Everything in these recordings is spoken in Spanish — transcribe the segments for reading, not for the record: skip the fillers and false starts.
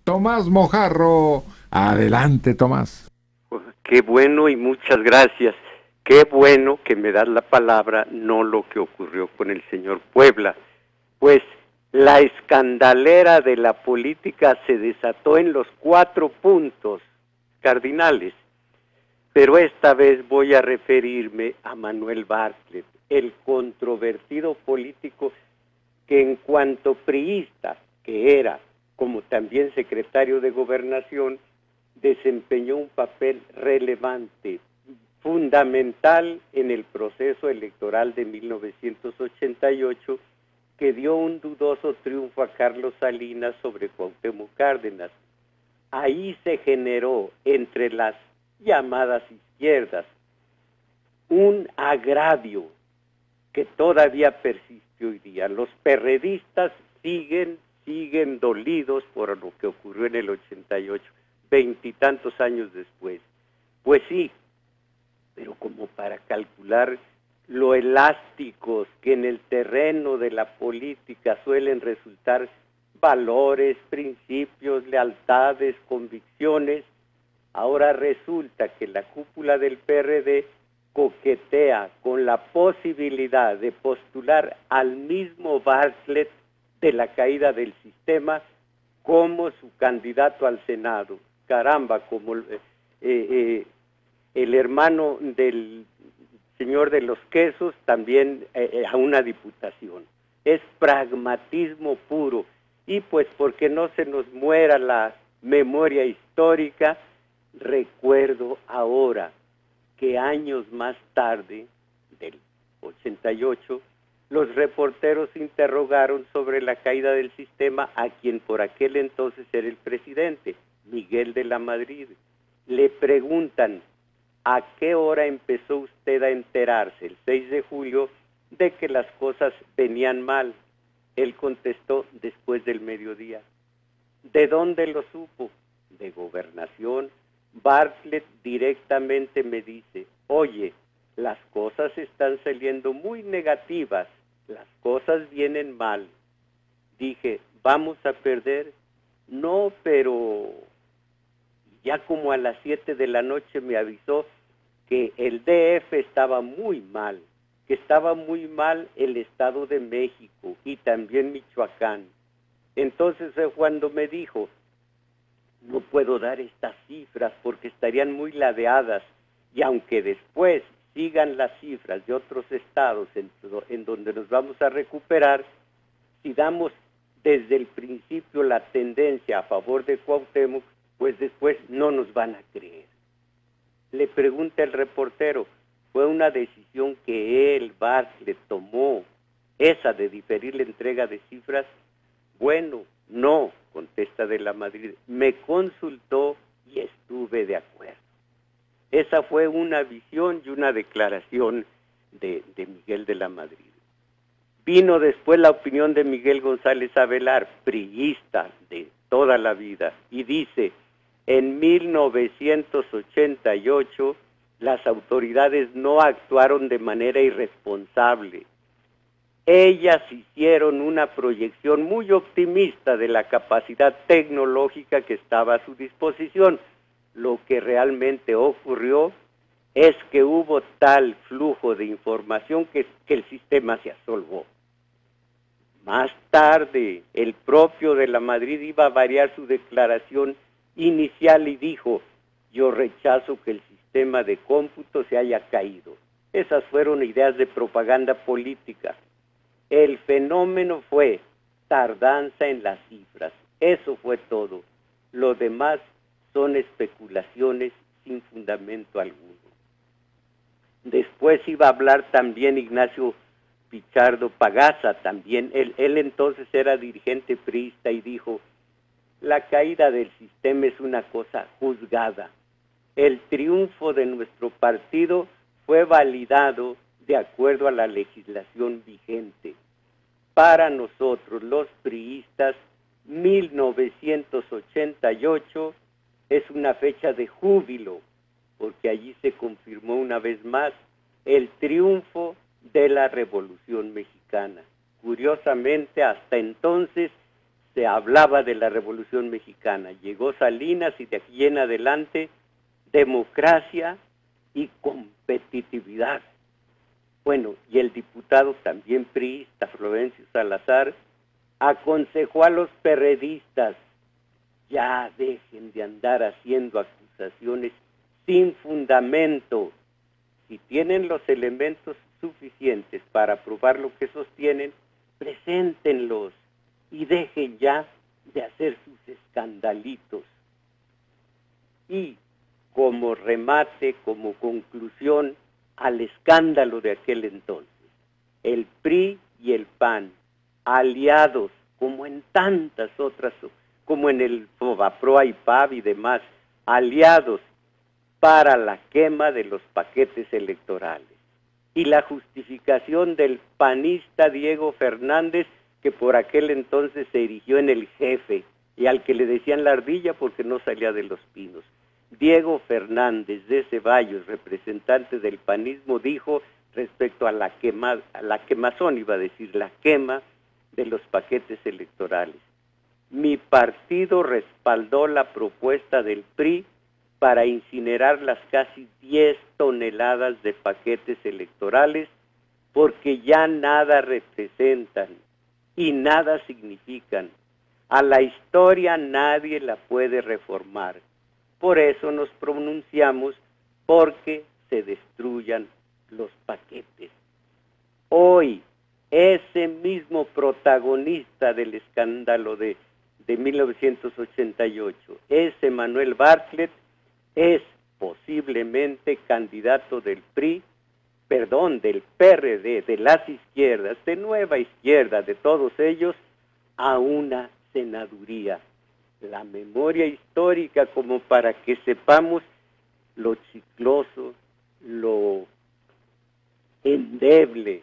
Tomás Mojarro. Adelante, Tomás. Qué bueno y muchas gracias. Qué bueno que me das la palabra, no lo que ocurrió con el señor Puebla. Pues la escandalera de la política se desató en los 4 puntos cardinales, pero esta vez voy a referirme a Manuel Bartlett, el controvertido político que en cuanto priista que era, como también secretario de Gobernación, desempeñó un papel relevante, fundamental en el proceso electoral de 1988, que dio un dudoso triunfo a Carlos Salinas sobre Cuauhtémoc Cárdenas. Ahí se generó entre las llamadas izquierdas un agravio que todavía persiste hoy día. Los perredistas siguen dolidos por lo que ocurrió en el 88, veintitantos años después. Pues sí, pero como para calcular lo elásticos que en el terreno de la política suelen resultar valores, principios, lealtades, convicciones, ahora resulta que la cúpula del PRD coquetea con la posibilidad de postular al mismo Bartlett de la caída del sistema como su candidato al Senado. Caramba, como el hermano del señor de los quesos también a una diputación. Es pragmatismo puro. Y pues porque no se nos muera la memoria histórica, recuerdo ahora que años más tarde, del 88, los reporteros interrogaron sobre la caída del sistema a quien por aquel entonces era el presidente, Miguel de la Madrid. Le preguntan, ¿a qué hora empezó usted a enterarse, el 6 de julio, de que las cosas venían mal? Él contestó, después del mediodía. ¿De dónde lo supo? De Gobernación. Bartlett directamente me dice, oye, las cosas están saliendo muy negativas, las cosas vienen mal. Dije, ¿vamos a perder? No, pero ya como a las 7 de la noche me avisó que el DF estaba muy mal, que estaba muy mal el Estado de México y también Michoacán. Entonces fue cuando me dijo, no puedo dar estas cifras porque estarían muy ladeadas, y aunque después sigan las cifras de otros estados en donde nos vamos a recuperar, si damos desde el principio la tendencia a favor de Cuauhtémoc, pues después no nos van a creer. Le pregunta el reportero, ¿fue una decisión que él, Bartlett, tomó, esa de diferir la entrega de cifras? Bueno, no, contesta de la Madrid, me consultó y estuve de acuerdo. Esa fue una visión y una declaración de Miguel de la Madrid. Vino después la opinión de Miguel González Avelar, priista de toda la vida, y dice, en 1988 las autoridades no actuaron de manera irresponsable. Ellas hicieron una proyección muy optimista de la capacidad tecnológica que estaba a su disposición. Lo que realmente ocurrió es que hubo tal flujo de información que el sistema se asolvó. Más tarde, el propio de la Madrid iba a variar su declaración inicial y dijo, yo rechazo que el sistema de cómputo se haya caído. Esas fueron ideas de propaganda política. El fenómeno fue tardanza en las cifras. Eso fue todo. Lo demás son especulaciones sin fundamento alguno. Después iba a hablar también Ignacio Pichardo Pagaza, también. Él entonces era dirigente priista y dijo, la caída del sistema es una cosa juzgada. El triunfo de nuestro partido fue validado de acuerdo a la legislación vigente. Para nosotros, los priistas, 1988 es una fecha de júbilo, porque allí se confirmó una vez más el triunfo de la Revolución Mexicana. Curiosamente, hasta entonces se hablaba de la Revolución Mexicana. Llegó Salinas y de aquí en adelante democracia y competitividad. Bueno, y el diputado también priista, Florencio Salazar, aconsejó a los perredistas: ya dejen de andar haciendo acusaciones sin fundamento. Si tienen los elementos suficientes para probar lo que sostienen, preséntenlos y dejen ya de hacer sus escandalitos. Y como remate, como conclusión al escándalo de aquel entonces, el PRI y el PAN, aliados, como en tantas otras, como en el FOBAPROA y PAB y demás, aliados para la quema de los paquetes electorales. Y la justificación del panista Diego Fernández, que por aquel entonces se erigió en el jefe, y al que le decían la ardilla porque no salía de los pinos. Diego Fernández de Ceballos, representante del panismo, dijo respecto a la quemazón, iba a decir, la quema de los paquetes electorales: mi partido respaldó la propuesta del PRI para incinerar las casi 10 toneladas de paquetes electorales, porque ya nada representan y nada significan. A la historia nadie la puede reformar. Por eso nos pronunciamos porque se destruyan los paquetes. Hoy, ese mismo protagonista del escándalo de 1988, ese Manuel Bartlett, es posiblemente candidato del PRI, del PRD, de las izquierdas, de Nueva Izquierda, de todos ellos, a una senaduría. La memoria histórica, como para que sepamos lo chicloso, lo endeble,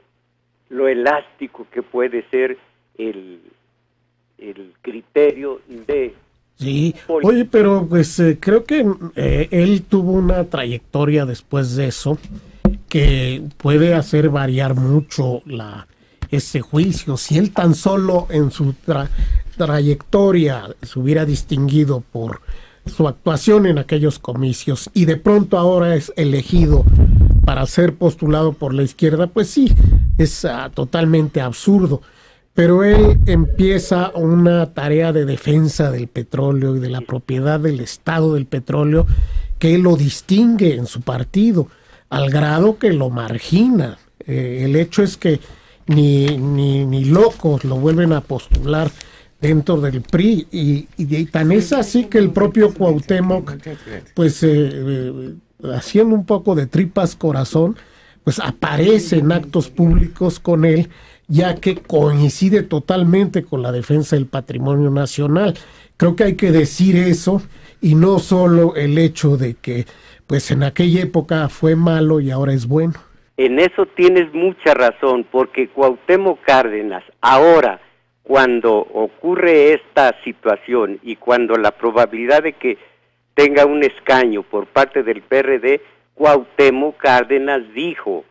lo elástico que puede ser el criterio de... Sí, oye, pero pues creo que él tuvo una trayectoria después de eso que puede hacer variar mucho ese juicio. Si él tan solo en su trayectoria se hubiera distinguido por su actuación en aquellos comicios y de pronto ahora es elegido para ser postulado por la izquierda, pues sí, es totalmente absurdo. Pero él empieza una tarea de defensa del petróleo y de la propiedad del Estado del petróleo que lo distingue en su partido, al grado que lo margina. El hecho es que ni locos lo vuelven a postular dentro del PRI, y tan es así que el propio Cuauhtémoc, pues haciendo un poco de tripas corazón, pues aparece en actos públicos con él, ya que coincide totalmente con la defensa del patrimonio nacional. Creo que hay que decir eso, y no solo el hecho de que pues en aquella época fue malo y ahora es bueno. En eso tienes mucha razón, porque Cuauhtémoc Cárdenas, ahora, cuando ocurre esta situación y cuando la probabilidad de que tenga un escaño por parte del PRD, Cuauhtémoc Cárdenas dijo: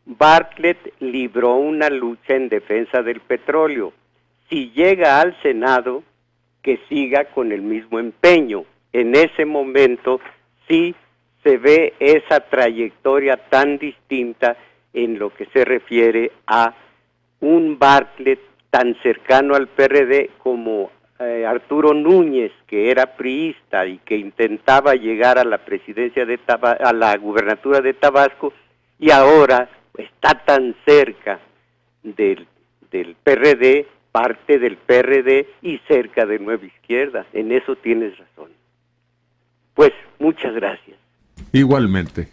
Bartlett libró una lucha en defensa del petróleo. Si llega al Senado, que siga con el mismo empeño. En ese momento sí se ve esa trayectoria tan distinta en lo que se refiere a un Bartlett tan cercano al PRD como Arturo Núñez, que era priista y que intentaba llegar a la presidencia a la gubernatura de Tabasco, y ahora está tan cerca del PRD, parte del PRD y cerca de Nueva Izquierda. En eso tienes razón. Pues muchas gracias. Igualmente.